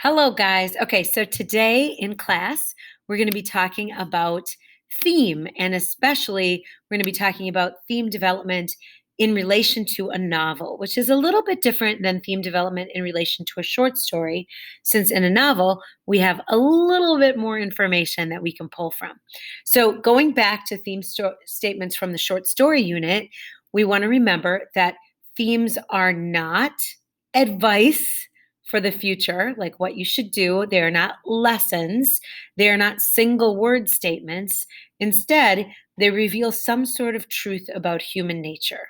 Hello, guys. Okay, so today in class, we're going to be talking about theme, and especially we're going to be talking about theme development in relation to a novel, which is a little bit different than theme development in relation to a short story, since in a novel, we have a little bit more information that we can pull from. So, going back to statements from the short story unit, we want to remember that themes are not advice for the future, like what you should do. They are not lessons. They are not single word statements. Instead, they reveal some sort of truth about human nature.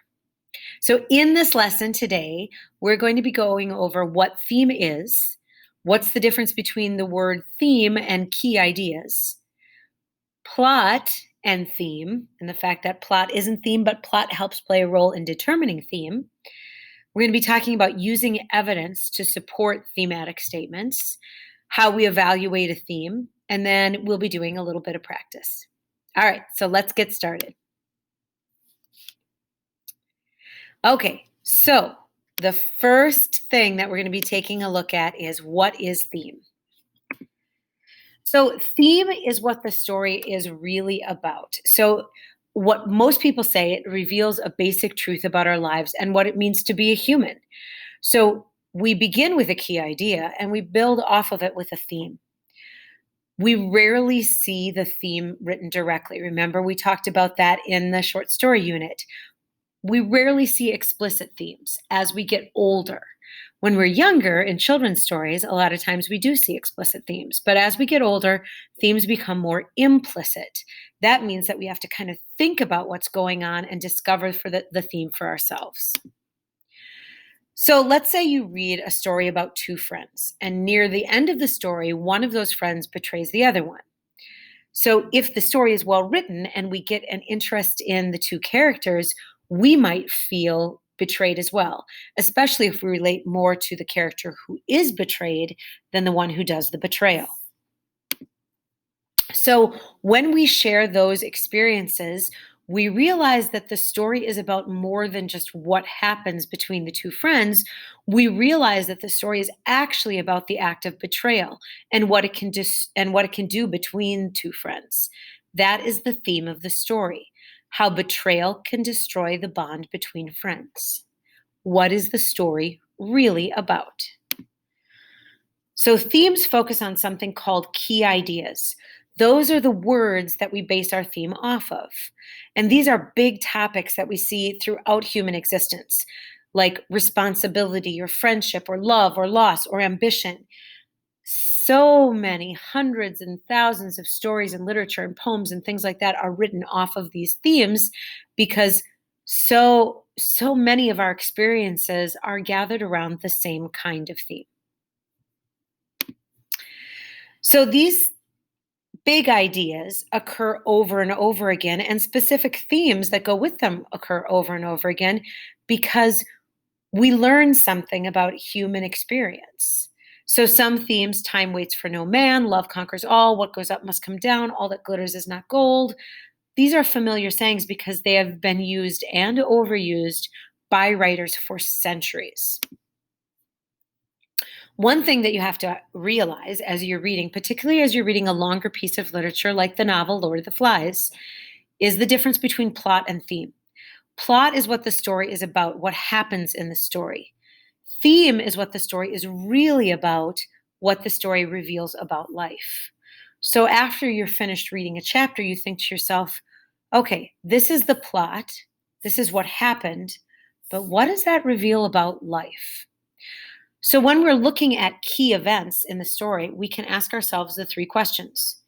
So, in this lesson today, we're going to be going over what theme is, what's the difference between the word theme and key ideas, plot and theme, and the fact that plot isn't theme, but plot helps play a role in determining theme. We're going to be talking about using evidence to support thematic statements, how we evaluate a theme, and then we'll be doing a little bit of practice. All right, so let's get started. Okay, so the first thing that we're going to be taking a look at is what is theme? So, theme is what the story is really about. So, what most people say, it reveals a basic truth about our lives and what it means to be a human. So we begin with a key idea and we build off of it with a theme. We rarely see the theme written directly. Remember, we talked about that in the short story unit. We rarely see explicit themes as we get older. When we're younger in children's stories, a lot of times we do see explicit themes. But as we get older, themes become more implicit. That means that we have to kind of think about what's going on and discover the theme for ourselves. So let's say you read a story about two friends, and near the end of the story, one of those friends betrays the other one. So if the story is well written and we get an interest in the two characters, we might feel betrayed as well, especially if we relate more to the character who is betrayed than the one who does the betrayal. So when we share those experiences, we realize that the story is about more than just what happens between the two friends. We realize that the story is actually about the act of betrayal and what it can do between two friends. That is the theme of the story, how betrayal can destroy the bond between friends. What is the story really about? So themes focus on something called key ideas. Those are the words that we base our theme off of. And these are big topics that we see throughout human existence, like responsibility or friendship or love or loss or ambition. So many hundreds and thousands of stories and literature and poems and things like that are written off of these themes because so many of our experiences are gathered around the same kind of theme. So these big ideas occur over and over again, and specific themes that go with them occur over and over again because we learn something about human experience. So some themes, time waits for no man, love conquers all, what goes up must come down, all that glitters is not gold. These are familiar sayings because they have been used and overused by writers for centuries. One thing that you have to realize as you're reading, particularly as you're reading a longer piece of literature like the novel Lord of the Flies, is the difference between plot and theme. Plot is what the story is about, what happens in the story. Theme is what the story is really about, what the story reveals about life. So after you're finished reading a chapter, you think to yourself, okay, this is the plot, this is what happened, but what does that reveal about life? So when we're looking at key events in the story, we can ask ourselves the three questions.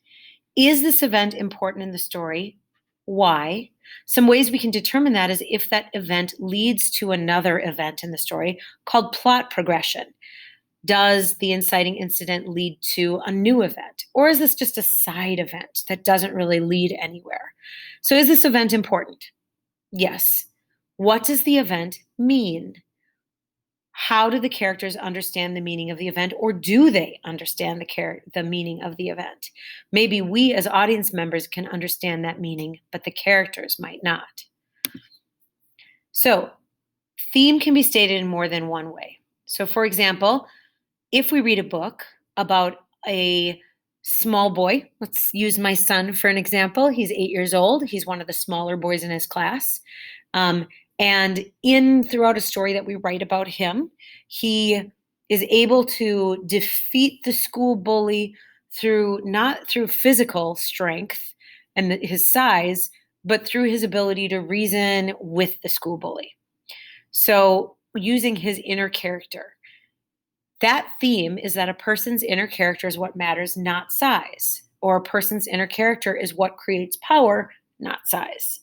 Is this event important in the story? Why? Some ways we can determine that is if that event leads to another event in the story called plot progression. Does the inciting incident lead to a new event? Or is this just a side event that doesn't really lead anywhere? So is this event important? Yes. What does the event mean? How do the characters understand the meaning of the event, or do they understand the meaning of the event? Maybe we as audience members can understand that meaning, but the characters might not. So, theme can be stated in more than one way. So, for example, if we read a book, about a small boy. Let's use my son for an example. He's 8 years old. He's one of the smaller boys in his class. Um, and in throughout a story that we write about him, he is able to defeat the school bully through not through physical strength and his size, but through his ability to reason with the school bully. So, using his inner character. That theme is that a person's inner character is what matters, not size. Or a person's inner character is what creates power, not size.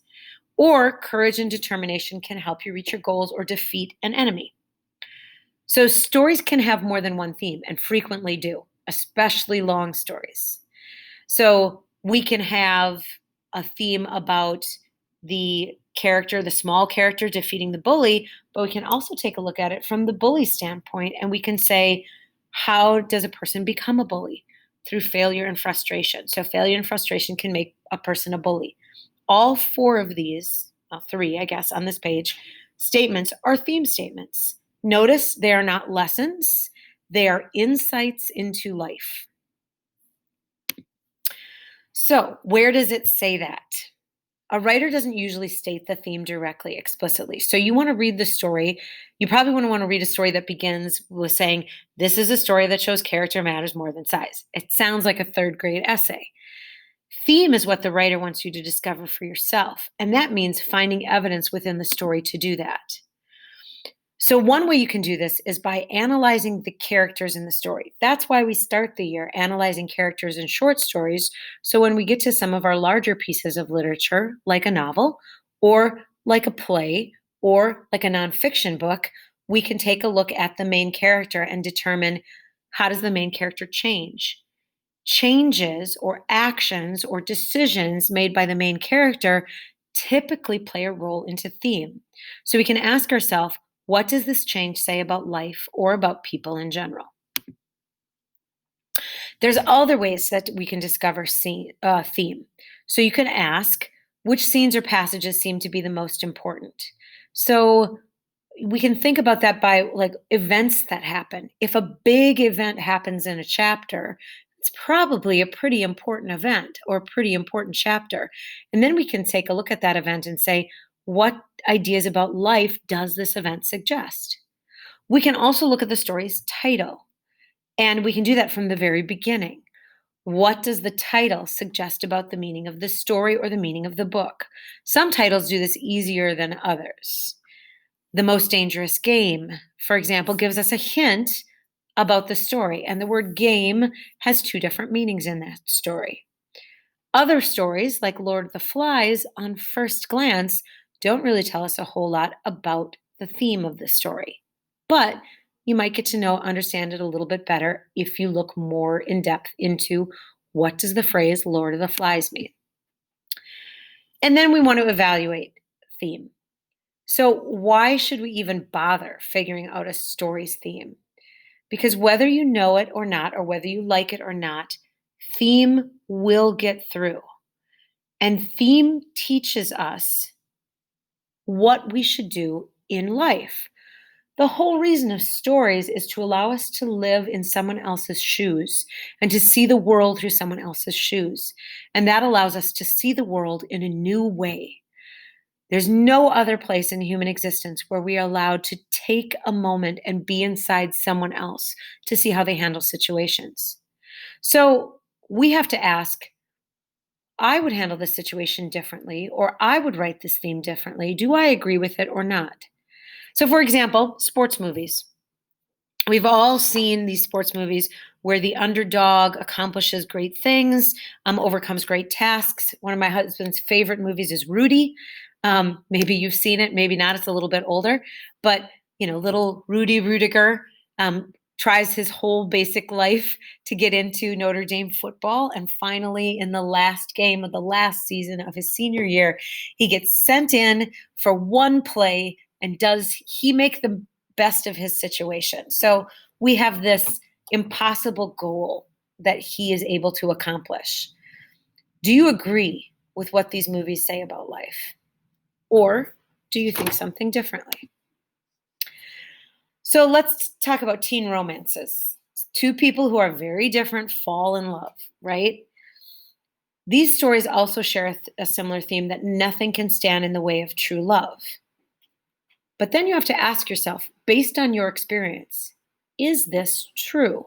Or courage and determination can help you reach your goals or defeat an enemy. So stories can have more than one theme and frequently do, especially long stories. So we can have a theme about the character, the small character defeating the bully, but we can also take a look at it from the bully standpoint and we can say, how does a person become a bully? Through failure and frustration. So failure and frustration can make a person a bully. All four of these, three, I guess, on this page, statements are theme statements. Notice they are not lessons, they are insights into life. So, where does it say that? A writer doesn't usually state the theme directly, explicitly. So, you want to read the story. You probably want to read a story that begins with saying, this is a story that shows character matters more than size. It sounds like a third grade essay. Theme is what the writer wants you to discover for yourself. And that means finding evidence within the story to do that. So, one way you can do this is by analyzing the characters in the story. That's why we start the year analyzing characters in short stories. So, when we get to some of our larger pieces of literature, like a novel, or like a play, or like a nonfiction book, we can take a look at the main character and determine, how does the main character change? Changes or actions or decisions made by the main character typically play a role into theme. So we can ask ourselves, what does this change say about life or about people in general? There's other ways that we can discover theme. So you can ask, which scenes or passages seem to be the most important? So we can think about that by like events that happen. If a big event happens in a chapter, it's probably a pretty important event or a pretty important chapter. And then we can take a look at that event and say, what ideas about life does this event suggest? We can also look at the story's title, and we can do that from the very beginning. What does the title suggest about the meaning of the story or the meaning of the book? Some titles do this easier than others. The Most Dangerous Game, for example, gives us a hint about the story, and the word game has two different meanings in that story. Other stories, like Lord of the Flies, on first glance, don't really tell us a whole lot about the theme of the story. But you might get to understand it a little bit better if you look more in depth into what does the phrase Lord of the Flies mean. And then we want to evaluate theme. So, why should we even bother figuring out a story's theme? Because whether you know it or not, or whether you like it or not, theme will get through. And theme teaches us what we should do in life. The whole reason of stories is to allow us to live in someone else's shoes and to see the world through someone else's shoes. And that allows us to see the world in a new way. There's no other place in human existence where we are allowed to take a moment and be inside someone else to see how they handle situations. So we have to ask, I would handle this situation differently, or I would write this theme differently. Do I agree with it or not? So, for example, sports movies. We've all seen these sports movies where the underdog accomplishes great things, overcomes great tasks. One of my husband's favorite movies is Rudy. Maybe you've seen it, maybe not. It's a little bit older, but little Rudy Rudiger tries his whole basic life to get into Notre Dame football, and finally, in the last game of the last season of his senior year, he gets sent in for one play, and does he make the best of his situation? So we have this impossible goal that he is able to accomplish. Do you agree with what these movies say about life? Or do you think something differently? So let's talk about teen romances. Two people who are very different fall in love, right? These stories also share a similar theme that nothing can stand in the way of true love. But then you have to ask yourself, based on your experience, is this true?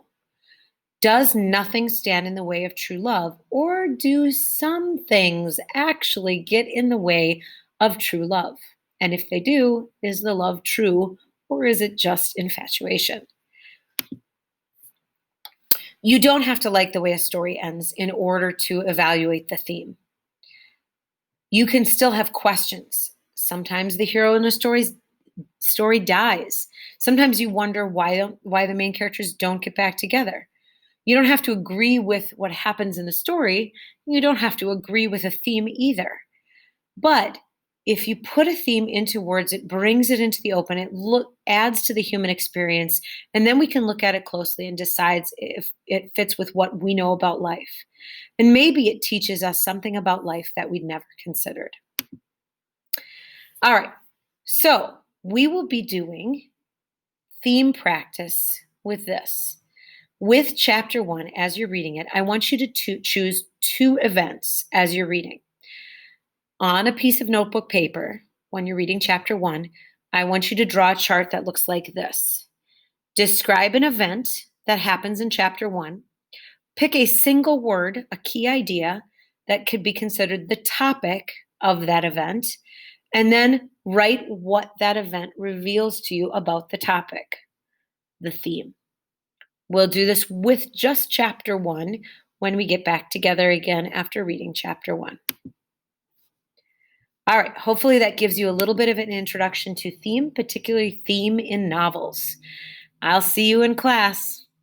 Does nothing stand in the way of true love, or do some things actually get in the way of true love? And if they do, is the love true, or is it just infatuation? You don't have to like the way a story ends in order to evaluate the theme. You can still have questions. Sometimes the hero in a story dies. Sometimes you wonder why the main characters don't get back together. You don't have to agree with what happens in the story. You don't have to agree with a theme either. But if you put a theme into words, it brings it into the open. It adds to the human experience, and then we can look at it closely and decide if it fits with what we know about life. And maybe it teaches us something about life that we'd never considered. All right, so we will be doing theme practice with this. With chapter 1, as you're reading it, I want you to choose 2 events as you're reading. On a piece of notebook paper, when you're reading chapter 1, I want you to draw a chart that looks like this. Describe an event that happens in chapter 1. Pick a single word, a key idea that could be considered the topic of that event, and then write what that event reveals to you about the topic, the theme. We'll do this with just chapter 1 when we get back together again after reading chapter 1. All right, hopefully that gives you a little bit of an introduction to theme, particularly theme in novels. I'll see you in class.